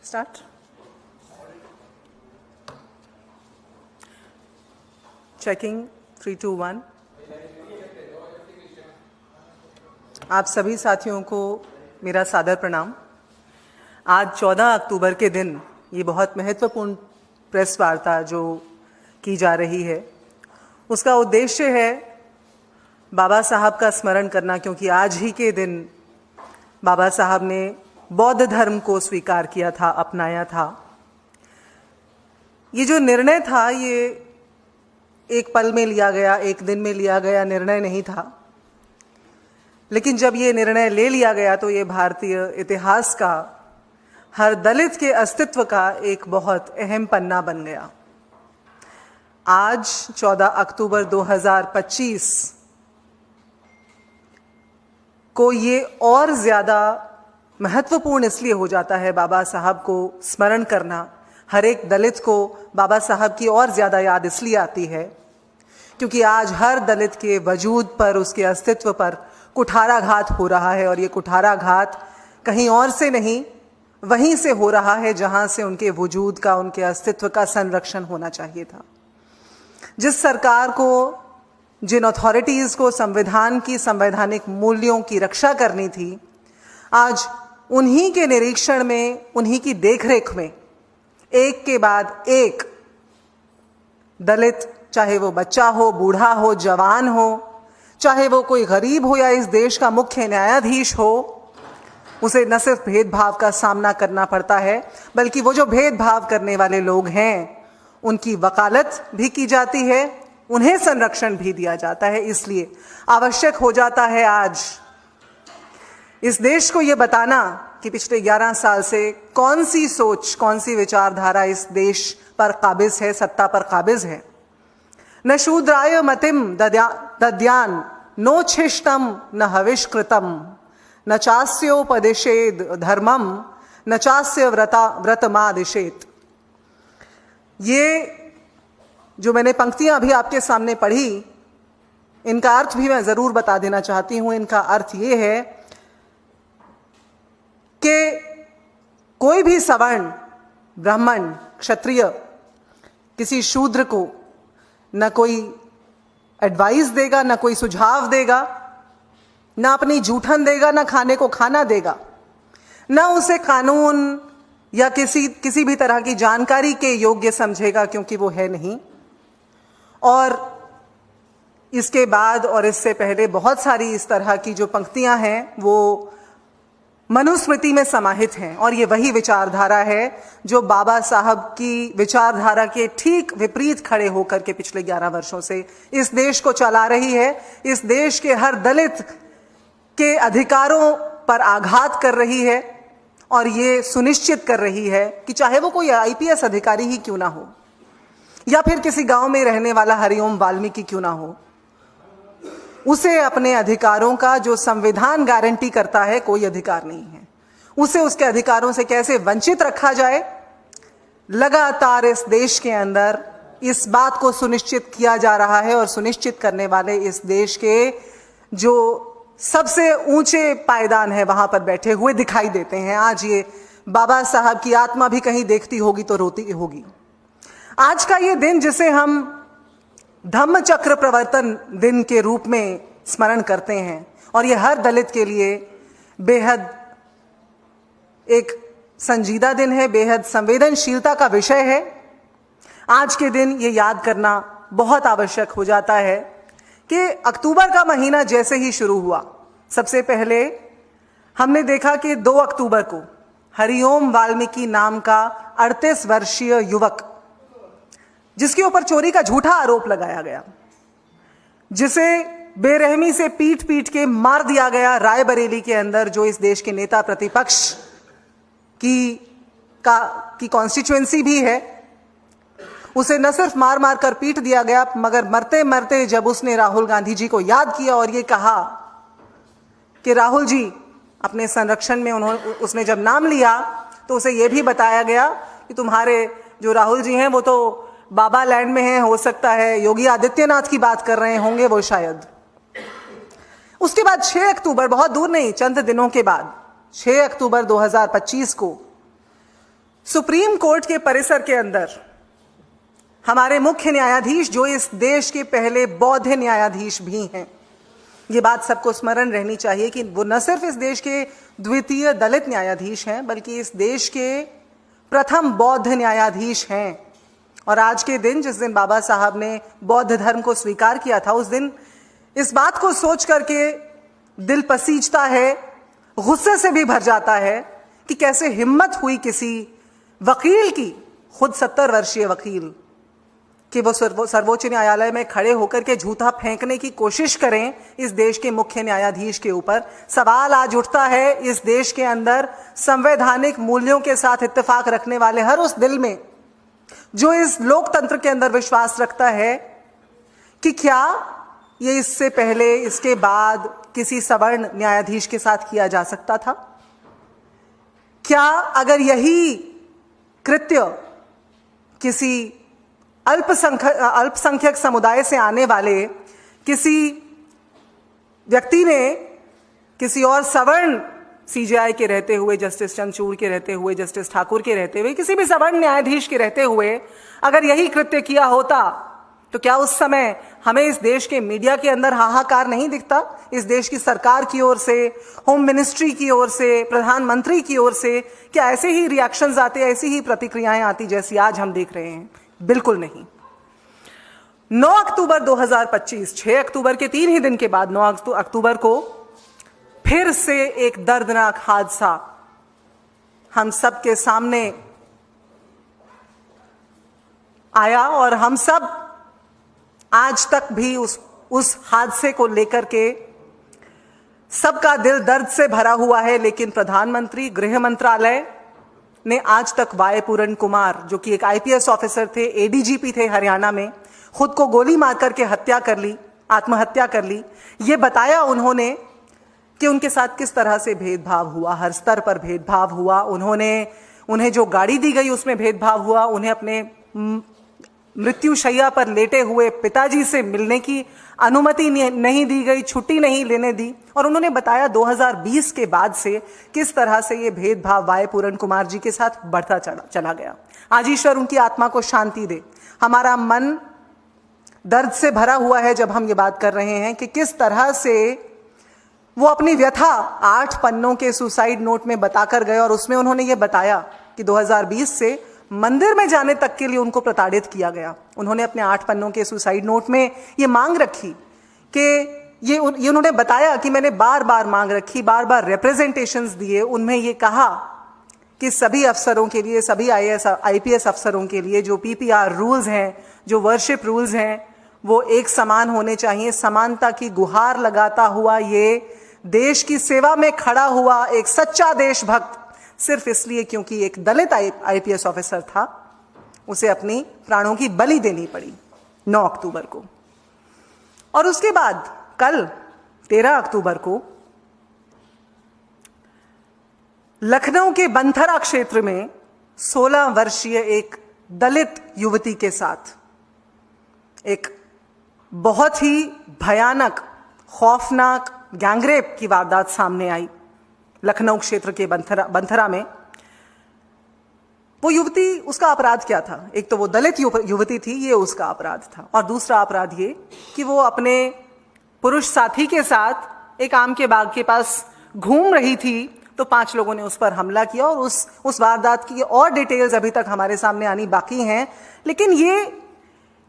Start. Checking 3, 2, 1. आप सभी साथियों को मेरा सादर प्रणाम। आज 14 अक्टूबर के दिन ये बहुत महत्वपूर्ण प्रेस वार्ता जो की जा रही है, उसका उद्देश्य है बाबा साहब का स्मरण करना, क्योंकि आज ही के दिन बाबा साहब ने बौद्ध धर्म को स्वीकार किया था, अपनाया था। ये जो निर्णय था ये एक पल में लिया गया, एक दिन में लिया गया निर्णय नहीं था, लेकिन जब ये निर्णय ले लिया गया तो ये भारतीय इतिहास का, हर दलित के अस्तित्व का एक बहुत अहम पन्ना बन गया। आज 14 अक्टूबर 2025 को ये और ज़्यादा महत्वपूर्ण इसलिए हो जाता है बाबा साहब को स्मरण करना। हर एक दलित को बाबा साहब की और ज़्यादा याद इसलिए आती है क्योंकि आज हर दलित के वजूद पर, उसके अस्तित्व पर कुठाराघात हो रहा है, और ये कुठाराघात कहीं और से नहीं, वहीं से हो रहा है जहां से उनके वजूद का, उनके अस्तित्व का संरक्षण होना चाहिए था। जिस सरकार को, जिन अथॉरिटीज़ को संविधान की, संवैधानिक मूल्यों की रक्षा करनी थी, आज उन्हीं के निरीक्षण में, उन्हीं की देखरेख में एक के बाद एक दलित, चाहे वो बच्चा हो, बूढ़ा हो, जवान हो, चाहे वो कोई गरीब हो या इस देश का मुख्य न्यायाधीश हो, उसे न सिर्फ भेदभाव का सामना करना पड़ता है, बल्कि वो जो भेदभाव करने वाले लोग हैं उनकी वकालत भी की जाती है, उन्हें संरक्षण भी दिया जाता है। इसलिए आवश्यक हो जाता है आज इस देश को ये बताना कि पिछले 11 साल से कौन सी सोच, कौन सी विचारधारा इस देश पर काबिज है, सत्ता पर काबिज है। न शूद्राय मतिम दद्यान नोच्छिष्टम न हविष्कृतम न चास्योपदिशेद धर्मम न चास्य व्रतमादिशेत। ये जो मैंने पंक्तियां अभी आपके सामने पढ़ी, इनका अर्थ भी मैं जरूर बता देना चाहती हूं। इनका अर्थ ये है कि कोई भी सवर्ण, ब्राह्मण, क्षत्रिय किसी शूद्र को न कोई एडवाइस देगा, न कोई सुझाव देगा, न अपनी जूठन देगा, न खाने को खाना देगा, न उसे कानून या किसी भी तरह की जानकारी के योग्य समझेगा, क्योंकि वो है नहीं। और इसके बाद और इससे पहले बहुत सारी इस तरह की जो पंक्तियां हैं वो मनुस्मृति में समाहित हैं, और ये वही विचारधारा है जो बाबा साहब की विचारधारा के ठीक विपरीत खड़े होकर के पिछले 11 वर्षों से इस देश को चला रही है। इस देश के हर दलित के अधिकारों पर आघात कर रही है, और ये सुनिश्चित कर रही है कि चाहे वो कोई IPS अधिकारी ही क्यों ना हो, या फिर किसी गांव में रहने वाला हरिओम वाल्मीकि क्यों ना हो, उसे अपने अधिकारों का, जो संविधान गारंटी करता है, कोई अधिकार नहीं है। उसे उसके अधिकारों से कैसे वंचित रखा जाए, लगातार इस देश के अंदर इस बात को सुनिश्चित किया जा रहा है, और सुनिश्चित करने वाले इस देश के जो सबसे ऊंचे पायदान है वहां पर बैठे हुए दिखाई देते हैं। आज ये बाबा साहब की आत्मा भी कहीं देखती होगी तो रोती होगी। आज का ये दिन, जिसे हम धम्म चक्र प्रवर्तन दिन के रूप में स्मरण करते हैं, और ये हर दलित के लिए बेहद एक संजीदा दिन है, बेहद संवेदनशीलता का विषय है। आज के दिन ये याद करना बहुत आवश्यक हो जाता है कि अक्टूबर का महीना जैसे ही शुरू हुआ, सबसे पहले हमने देखा कि 2 अक्टूबर को हरिओम वाल्मीकि नाम का 38 वर्षीय युवक, जिसके ऊपर चोरी का झूठा आरोप लगाया गया, जिसे बेरहमी से पीट पीट के मार दिया गया रायबरेली के अंदर, जो इस देश के नेता प्रतिपक्ष की कॉन्स्टिट्यूएंसी भी है, उसे न सिर्फ मार मार कर पीट दिया गया, मगर मरते मरते जब उसने राहुल गांधी जी को याद किया और ये कहा कि राहुल जी अपने संरक्षण में, उसने जब नाम लिया तो उसे यह भी बताया गया कि तुम्हारे जो राहुल जी हैं वो तो बाबा लैंड में हैं, हो सकता है योगी आदित्यनाथ की बात कर रहे होंगे वो शायद। उसके बाद 6 अक्टूबर, बहुत दूर नहीं, चंद दिनों के बाद 6 अक्टूबर 2025 को सुप्रीम कोर्ट के परिसर के अंदर हमारे मुख्य न्यायाधीश, जो इस देश के पहले बौद्ध न्यायाधीश भी हैं, ये बात सबको स्मरण रहनी चाहिए कि वो न सिर्फ इस देश के द्वितीय दलित न्यायाधीश हैं, बल्कि इस देश के प्रथम बौद्ध न्यायाधीश हैं। और आज के दिन, जिस दिन बाबा साहब ने बौद्ध धर्म को स्वीकार किया था, उस दिन इस बात को सोच करके दिल पसीजता है, गुस्से से भी भर जाता है कि कैसे हिम्मत हुई किसी वकील की, खुद 70 वर्षीय वकील, कि वो सर्वोच्च न्यायालय में खड़े होकर के झूठा फेंकने की कोशिश करें इस देश के मुख्य न्यायाधीश के ऊपर। सवाल आज उठता है इस देश के अंदर संवैधानिक मूल्यों के साथ इत्तेफाक रखने वाले हर उस दिल में जो इस लोकतंत्र के अंदर विश्वास रखता है कि क्या ये इससे पहले, इसके बाद किसी सवर्ण न्यायाधीश के साथ किया जा सकता था? क्या अगर यही कृत्य किसी अल्पसंख्यक समुदाय से आने वाले किसी व्यक्ति ने, किसी और सवर्ण सीजेआई के रहते हुए, जस्टिस चंद्रचूड़ के रहते हुए, जस्टिस ठाकुर के रहते हुए, किसी भी सवर्ण न्यायाधीश के रहते हुए अगर यही कृत्य किया होता, तो क्या उस समय हमें इस देश के मीडिया के अंदर हाहाकार नहीं दिखता? इस देश की सरकार की ओर से, होम मिनिस्ट्री की ओर से, प्रधानमंत्री की ओर से क्या ऐसे ही रिएक्शंस आते, ऐसी ही प्रतिक्रियाएं आती जैसी आज हम देख रहे हैं? बिल्कुल नहीं। 9 अक्टूबर 2025, 6 अक्टूबर के 3 ही दिन के बाद 9 अक्टूबर को फिर से एक दर्दनाक हादसा हम सब के सामने आया और हम सब आज तक भी उस हादसे को लेकर के सबका दिल दर्द से भरा हुआ है। लेकिन प्रधानमंत्री, गृह मंत्रालय ने आज तक वाई पूरन कुमार, जो कि एक आईपीएस ऑफिसर थे, एडीजीपी थे हरियाणा में, खुद को गोली मार करके हत्या कर ली, आत्महत्या कर ली। ये बताया उन्होंने कि उनके साथ किस तरह से भेदभाव हुआ, हर स्तर पर भेदभाव हुआ। उन्हें जो गाड़ी दी गई उसमें भेदभाव हुआ, उन्हें अपने मृत्युशैया पर लेटे हुए पिताजी से मिलने की अनुमति नहीं दी गई, छुट्टी नहीं लेने दी। और उन्होंने बताया 2020 के बाद से किस तरह से ये भेदभाव वाई पूरन कुमार जी के साथ बढ़ता चला गया। आज ईश्वर उनकी आत्मा को शांति दे। हमारा मन दर्द से भरा हुआ है जब हम ये बात कर रहे हैं कि किस तरह से वो अपनी व्यथा 8 पन्नों के सुसाइड नोट में बताकर गए। और उसमें उन्होंने ये बताया कि 2020 से मंदिर में जाने तक के लिए उनको प्रताड़ित किया गया। उन्होंने अपने 8 पन्नों के सुसाइड नोट में ये मांग रखी कि ये उन्होंने बताया कि मैंने बार बार मांग रखी, बार बार रिप्रेजेंटेशंस दिए। उनमें ये कहा कि सभी अफसरों के लिए, सभी आईपीएस अफसरों के लिए जो पीपीआर रूल्स हैं, जो वर्शिप रूल्स हैं, वो एक समान होने चाहिए। समानता की गुहार लगाता हुआ ये देश की सेवा में खड़ा हुआ एक सच्चा देशभक्त, सिर्फ इसलिए क्योंकि एक दलित आईपीएस ऑफिसर था, उसे अपनी प्राणों की बलि देनी पड़ी 9 अक्टूबर को। और उसके बाद कल 13 अक्टूबर को लखनऊ के बंथरा क्षेत्र में 16 वर्षीय एक दलित युवती के साथ एक बहुत ही भयानक, खौफनाक गैंगरेप की वारदात सामने आई। लखनऊ क्षेत्र के बंथरा में वो युवती, उसका अपराध क्या था? एक तो वो दलित युवती थी, ये उसका अपराध था। और दूसरा अपराध ये कि वो अपने पुरुष साथी के साथ एक आम के बाग के पास घूम रही थी, तो 5 लोगों ने उस पर हमला किया। और उस वारदात की और डिटेल्स अभी तक हमारे सामने आनी बाकी हैं। लेकिन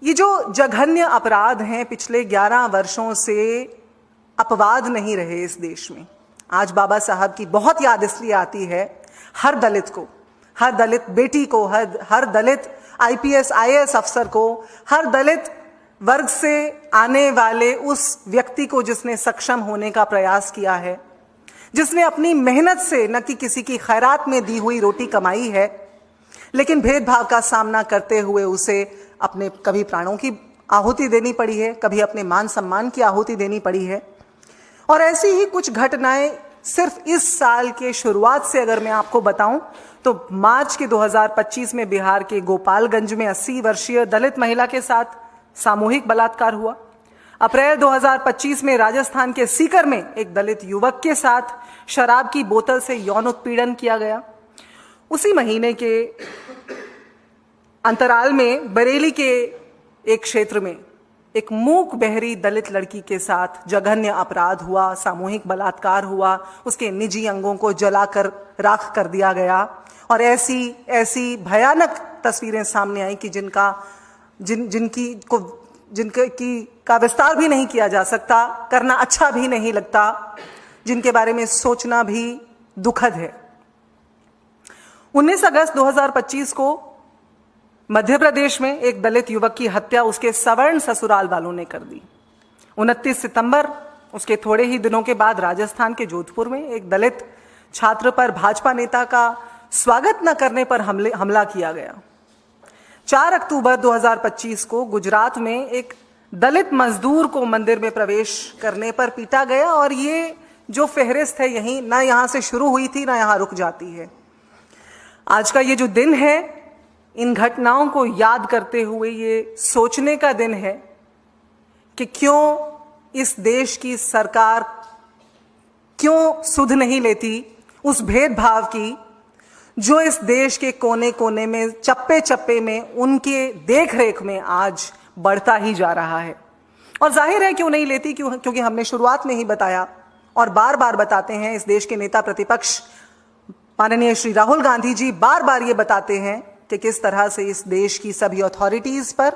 ये जो जघन्य अपराध हैं, पिछले 11 वर्षों से अपवाद नहीं रहे इस देश में। आज बाबा साहब की बहुत याद इसलिए आती है हर दलित को, हर दलित बेटी को, हर दलित आईपीएस आईएएस अफसर को, हर दलित वर्ग से आने वाले उस व्यक्ति को जिसने सक्षम होने का प्रयास किया है, जिसने अपनी मेहनत से, न कि किसी की खैरात में दी हुई रोटी कमाई है, लेकिन भेदभाव का सामना करते हुए उसे अपने कभी प्राणों की आहुति देनी पड़ी है, कभी अपने मान सम्मान की आहुति देनी पड़ी है। और ऐसी ही कुछ घटनाएं सिर्फ इस साल के शुरुआत से अगर मैं आपको बताऊं तो मार्च के 2025 में बिहार के गोपालगंज में 80 वर्षीय दलित महिला के साथ सामूहिक बलात्कार हुआ। अप्रैल 2025 में राजस्थान के सीकर में एक दलित युवक के साथ शराब की बोतल से यौन उत्पीड़न किया गया। उसी महीने के अंतराल में बरेली के एक क्षेत्र में एक मूक बहरी दलित लड़की के साथ जघन्य अपराध हुआ, सामूहिक बलात्कार हुआ, उसके निजी अंगों को जलाकर राख कर दिया गया और ऐसी भयानक तस्वीरें सामने आई कि जिनकी का विस्तार भी नहीं किया जा सकता, करना अच्छा भी नहीं लगता, जिनके बारे में सोचना भी दुखद है। 19 अगस्त 2025 को मध्य प्रदेश में एक दलित युवक की हत्या उसके सवर्ण ससुराल वालों ने कर दी। 29 सितंबर, उसके थोड़े ही दिनों के बाद राजस्थान के जोधपुर में एक दलित छात्र पर भाजपा नेता का स्वागत न करने पर हमला किया गया। 4 अक्टूबर 2025 को गुजरात में एक दलित मजदूर को मंदिर में प्रवेश करने पर पीटा गया और ये जो फहरिस्त है यहीं ना यहां से शुरू हुई थी ना यहां रुक जाती है। आज का ये जो दिन है, इन घटनाओं को याद करते हुए ये सोचने का दिन है कि क्यों इस देश की सरकार क्यों सुध नहीं लेती उस भेदभाव की जो इस देश के कोने कोने में, चप्पे चप्पे में, उनके देखरेख में आज बढ़ता ही जा रहा है। और जाहिर है क्यों नहीं लेती, क्योंकि हमने शुरुआत में ही बताया और बार बार बताते हैं, इस देश के नेता प्रतिपक्ष माननीय श्री राहुल गांधी जी बार बार ये बताते हैं कि किस तरह से इस देश की सभी अथॉरिटीज पर,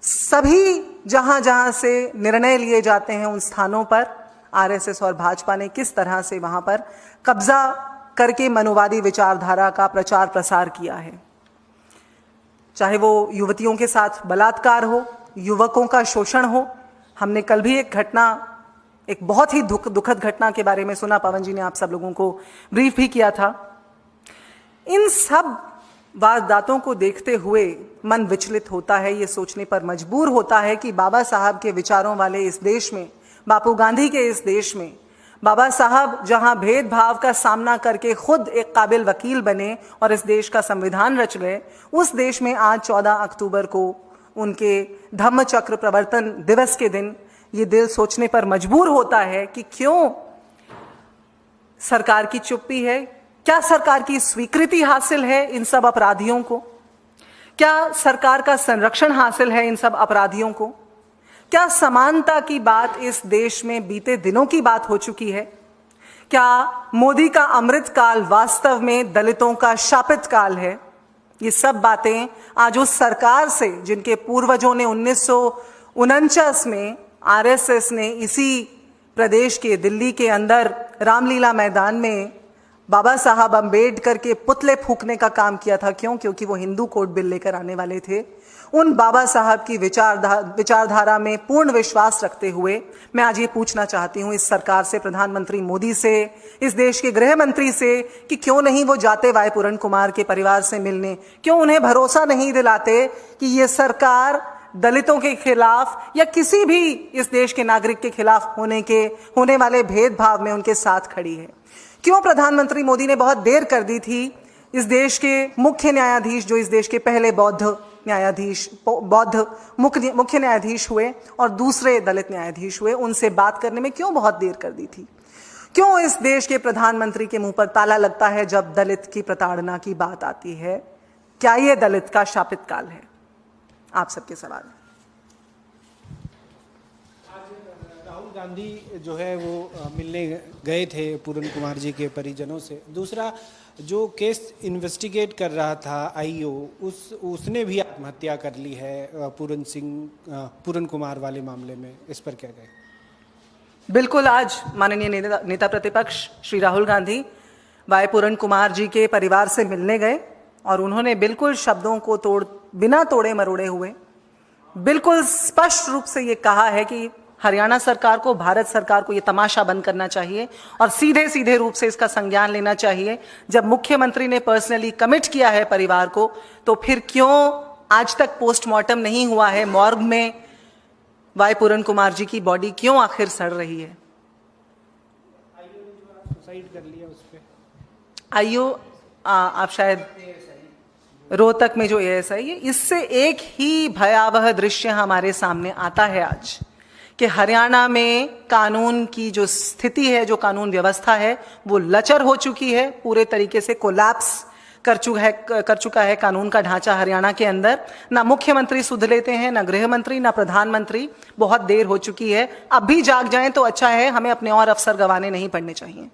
सभी जहां जहां से निर्णय लिए जाते हैं उन स्थानों पर आरएसएस और भाजपा ने किस तरह से वहां पर कब्जा करके मनुवादी विचारधारा का प्रचार प्रसार किया है। चाहे वो युवतियों के साथ बलात्कार हो, युवकों का शोषण हो। हमने कल भी एक बहुत ही दुखद घटना के बारे में सुना, पवन जी ने आप सब लोगों को ब्रीफ भी किया था। इन सब वारदातों को देखते हुए मन विचलित होता है, ये सोचने पर मजबूर होता है कि बाबा साहब के विचारों वाले इस देश में, बापू गांधी के इस देश में, बाबा साहब जहां भेदभाव का सामना करके खुद एक काबिल वकील बने और इस देश का संविधान रच गए, उस देश में आज 14 अक्टूबर को उनके धम्म चक्र प्रवर्तन दिवस के दिन ये दिल सोचने पर मजबूर होता है कि क्यों सरकार की चुप्पी है। क्या सरकार की स्वीकृति हासिल है इन सब अपराधियों को? क्या सरकार का संरक्षण हासिल है इन सब अपराधियों को? क्या समानता की बात इस देश में बीते दिनों की बात हो चुकी है? क्या मोदी का अमृत काल वास्तव में दलितों का शापित काल है? ये सब बातें आज उस सरकार से, जिनके पूर्वजों ने 1949 में आरएसएस ने इसी प्रदेश के दिल्ली के अंदर रामलीला मैदान में बाबा साहब अंबेडकर के पुतले फूंकने का काम किया था। क्यों? क्योंकि वो हिंदू कोड बिल लेकर आने वाले थे। उन बाबा साहब की विचारधारा में पूर्ण विश्वास रखते हुए मैं आज ये पूछना चाहती हूँ इस सरकार से, प्रधानमंत्री मोदी से, इस देश के गृह मंत्री से, कि क्यों नहीं वो जाते वाई पूरन कुमार के परिवार से मिलने? क्यों उन्हें भरोसा नहीं दिलाते कि ये सरकार दलितों के खिलाफ या किसी भी इस देश के नागरिक के खिलाफ होने वाले भेदभाव में उनके साथ खड़ी है? क्यों प्रधानमंत्री मोदी ने बहुत देर कर दी थी इस देश के मुख्य न्यायाधीश, जो इस देश के पहले बौद्ध मुख्य न्यायाधीश हुए और दूसरे दलित न्यायाधीश हुए, उनसे बात करने में क्यों बहुत देर कर दी थी? क्यों इस देश के प्रधानमंत्री के मुंह पर ताला लगता है जब दलित की प्रताड़ना की बात आती है? क्या यह दलित का शापित काल है? आप सबके सवाल। राहुल गांधी जो है वो मिलने गए थे पूरन कुमार जी के परिजनों से। दूसरा, जो केस इन्वेस्टिगेट कर रहा था आईओ, उसने भी आत्महत्या कर ली है पूरन कुमार वाले मामले में। इस पर क्या कहें? बिल्कुल, आज माननीय नेता प्रतिपक्ष श्री राहुल गांधी वाई पूरन कुमार जी के परिवार से मिलने गए और उन्होंने बिल्कुल शब्दों को बिना तोड़े मरोड़े हुए बिल्कुल स्पष्ट रूप से ये कहा है कि हरियाणा सरकार को, भारत सरकार को ये तमाशा बंद करना चाहिए और सीधे सीधे रूप से इसका संज्ञान लेना चाहिए। जब मुख्यमंत्री ने पर्सनली कमिट किया है परिवार को, तो फिर क्यों आज तक पोस्टमार्टम नहीं हुआ है? मॉर्ग में वाई पूरन कुमार जी की बॉडी क्यों आखिर सड़ रही है? सुसाइड कर लिया उस पे आईओ, आप शायद रोहतक में जो एएसआई है, इससे एक ही भयावह दृश्य हमारे सामने आता है आज कि हरियाणा में कानून की जो स्थिति है, जो कानून व्यवस्था है, वो लचर हो चुकी है, पूरे तरीके से कोलैप्स कर चुका है कानून का ढांचा हरियाणा के अंदर। ना मुख्यमंत्री सुध लेते हैं, ना गृह मंत्री, ना प्रधानमंत्री। बहुत देर हो चुकी है, अब भी जाग जाएं तो अच्छा है, हमें अपने और अवसर गंवाने नहीं पड़ने चाहिए।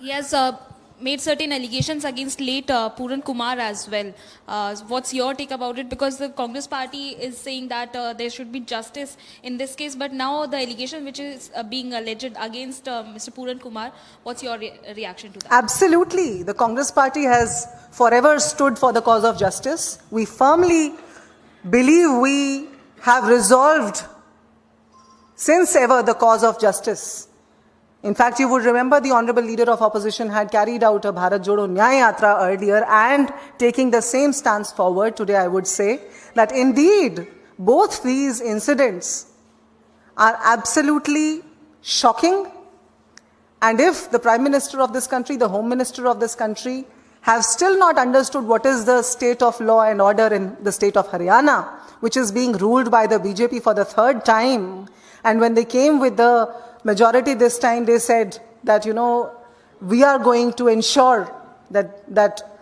He has made certain allegations against late Puran Kumar as well. What's your take about it? Because the Congress party is saying that there should be justice in this case, but now the allegation which is being alleged against Mr. Puran Kumar, what's your reaction to that? Absolutely. The Congress party has forever stood for the cause of justice. We firmly believe we have resolved since ever the cause of justice. In fact, you would remember the Honorable Leader of Opposition had carried out a Bharat Jodo Nyaya Yatra earlier, and taking the same stance forward today, I would say that indeed both these incidents are absolutely shocking. And if the Prime Minister of this country, the Home Minister of this country have still not understood what is the state of law and order in the state of Haryana, which is being ruled by the BJP for the third time, and when they came with the majority this time, they said that, we are going to ensure that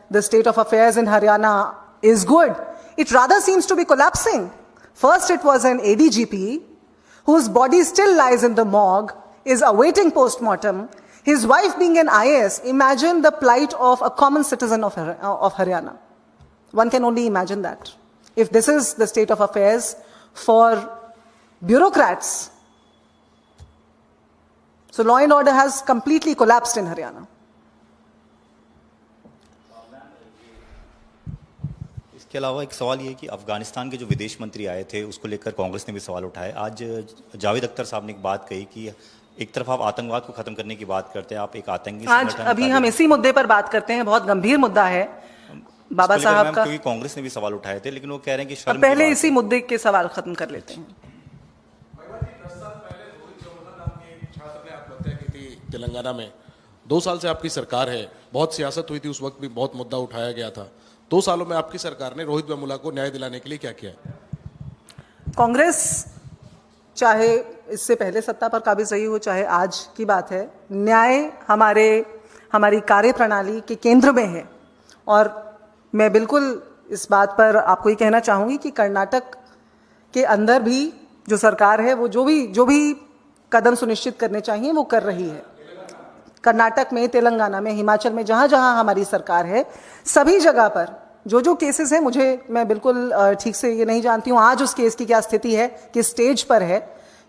the state of affairs in Haryana is good. It rather seems to be collapsing. First, it was an ADGP whose body still lies in the morgue, is awaiting post-mortem. His wife being an IAS, imagine the plight of a common citizen of Haryana. One can only imagine that. If this is the state of affairs for bureaucrats, so law and order has completely collapsed in Haryana. इसके अलावा एक सवाल ये है कि अफगानिस्तान के जो विदेश मंत्री आए थे उसको लेकर कांग्रेस ने भी सवाल उठाए। आज जावेद अख्तर साहब ने एक बात कही कि एक तरफ आप आतंकवाद को खत्म करने की बात करते हैं, आप एक आतंकी आज अभी हम इसी मुद्दे पर बात करते हैं, बहुत गंभीर मुद्दा है बाबा साहब का। क्योंकि कांग्रेस ने भी सवाल उठाए थे, लेकिन वो कह रहे हैं कि शर्म पहले इसी मुद्दे के सवाल खत्म कर लेते हैं। तेलंगाना में 2 साल से आपकी सरकार है, बहुत सियासत हुई थी, उस वक्त भी बहुत मुद्दा उठाया गया था। 2 सालों में आपकी सरकार ने रोहित वेमुला को न्याय दिलाने के लिए क्या किया? कांग्रेस चाहे इससे पहले सत्ता पर काबिज रही हो, चाहे आज की बात है, न्याय हमारी कार्यप्रणाली के केंद्र में है। और मैं बिल्कुल इस बात पर आपको ये कहना चाहूंगी कि कर्नाटक के अंदर भी जो सरकार है वो जो भी कदम सुनिश्चित करने चाहिए वो कर रही है। कर्नाटक में, तेलंगाना में, हिमाचल में, जहां जहां हमारी सरकार है, सभी जगह पर जो केसेस हैं, मैं बिल्कुल ठीक से ये नहीं जानती हूं आज उस केस की क्या स्थिति है, किस स्टेज पर है।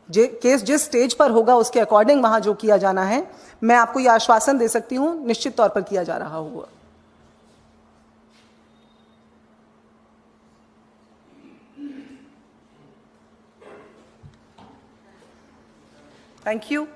केस जिस स्टेज पर होगा उसके अकॉर्डिंग वहां जो किया जाना है, मैं आपको ये आश्वासन दे सकती हूं, निश्चित तौर पर किया जा रहा होगा। Thank you.